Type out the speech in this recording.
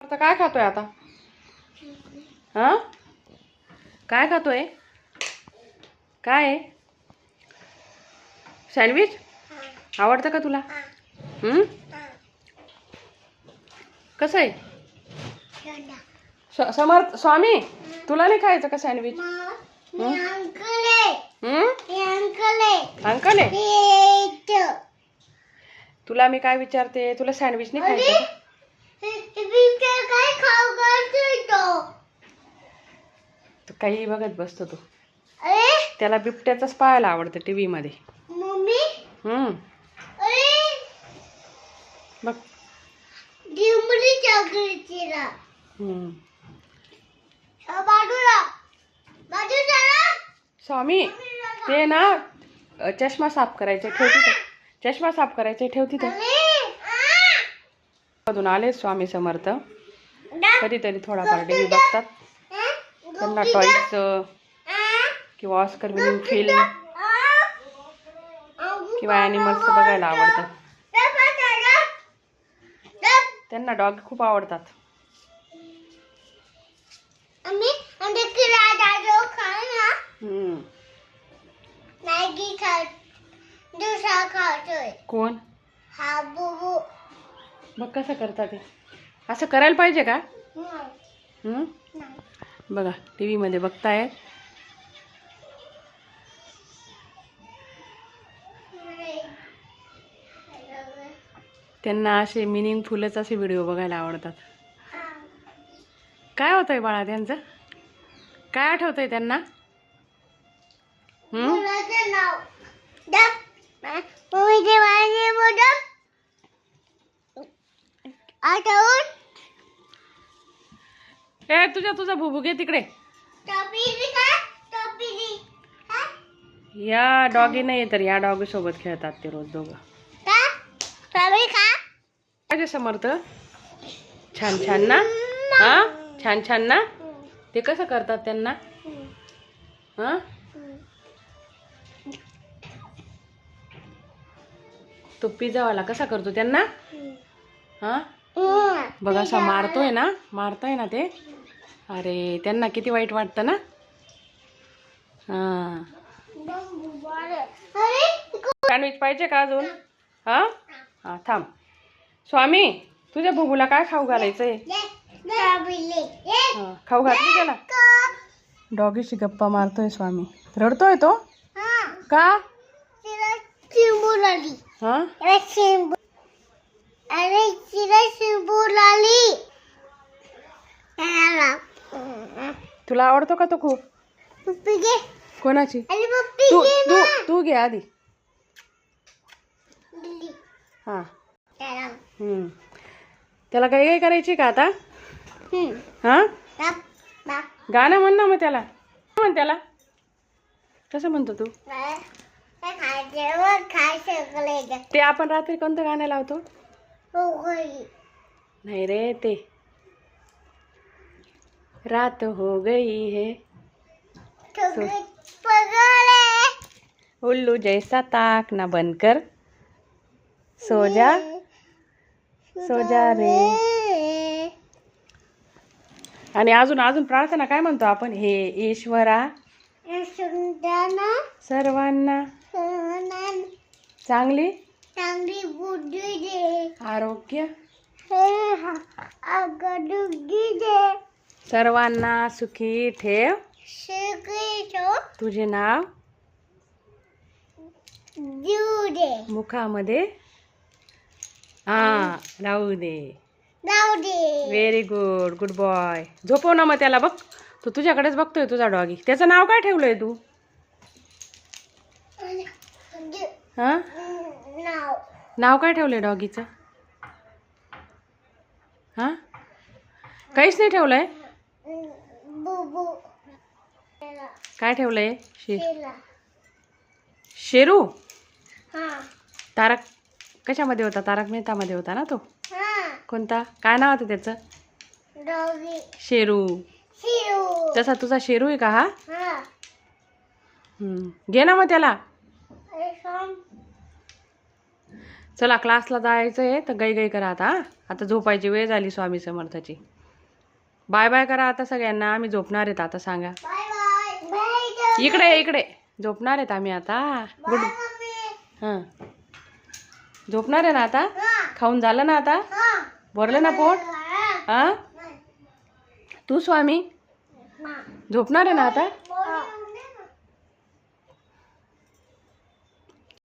आता काय खातोय आता? हा, काय खातोय? काय आहे? सँडविच आवडतं का तुला? कसं आहे? समर्थ स्वामी, तुला नाही खायचं का सँडविच? अंकल आहे. तुला मी काय विचारते, तुला सँडविच नाही खायचं का? तू काही बघत बसतो तू. त्याला बिबट्याचंच पाहायला आवडतं टीव्ही मध्ये. बघ. स्वामी, ते ना चष्मा साफ करायचे ठेव तिथं. चष्मा साफ करायचे ठेव तिथं. मधून आले स्वामी समर्थ. कधीतरी थोडाफार टीव्ही बघतात. त्यांना टॉयज किंवा ऑस्कर विनिंग फिल्म किंवा ॲनिमल्स बघायला आवडतं. त्यांना डॉग खूप आवडतात. कोण? बघ कसं करतात ते. असं करायला पाहिजे का? बघा टीव्ही मध्ये बघतायत. त्यांना असे मिनिंगफुलच असे व्हिडिओ बघायला आवडतात. काय होतंय बाळा त्यांचं? काय आठवतंय त्यांना? ए तुझा भुबू घे तिकडे. या डॉगी नाही तर या डॉगी सोबत खेळतात ते रोज दोघं. काय समर्थ? छान छान ना? हा, छान छान ना? ते कसं करतात त्यांना? हा, तो पिझ्झावाला कसा करतो त्यांना? हा, बघा असा मारतोय ना ते. अरे त्यांना किती वाईट वाटतं ना. हा, सँडविच पाहिजे का अजून? हा, हा थांब. स्वामी, तुझ्या बुबूला काय खाऊ घालायचंय? खाऊ घातली त्याला? डॉगीशी गप्पा मारतोय स्वामी. रडतोय तो का? हा, तुला आवडतो का तो खूप? कोणाची? तू घे आधी. हा, त्याला काही करायची का आता? हा, गाणं म्हण ना मग त्याला. म्हण त्याला. कसं म्हणतो तू? ते आपण रात्री कोणतं गाणं लावतो? नाही रे, ते रात हो गई है उल्लू जैसा ताक ना बनकर सो जा रे. आणि अजून प्रार्थना काय म्हणतो आपण? हे ईश्वरा सर्वांना चांगली बुद्धी दे, आरोग्य दे, सर्वांना सुखी ठेव, तुझे नाव मुखामध्ये राहू दे. Very good, good boy. झोपव ना मग त्याला. बघ तो तुझ्याकडेच बघतोय तुझा डॉगी. त्याचं नाव काय ठेवलंय तू? हा, नाव काय ठेवलंय डॉगीचं? हा, काहीच नाही ठेवलंय. काय ठेवलंय? शेरू. तारक कशामध्ये होता? तारक मेहता मध्ये होता ना तो. कोणता? काय नाव होतं त्याचं? शेरू. तसा तुझा शेरू आहे का हा? घे ना मग त्याला. चला क्लासला जायचं आहे तर गई करा आता. आता झोपायची वेळ झाली स्वामी समर्थाची. बाय बाय करा आता सगळ्यांना. आम्ही झोपणार आहेत आता. सांगा इकडे इकडे. झोपणार आहेत आम्ही आता. गुड. हां झोपणार आहे ना आता. खाऊन झालं ना आता. भरलं ना पोट. हां तू स्वामी झोपणार आहे ना आता.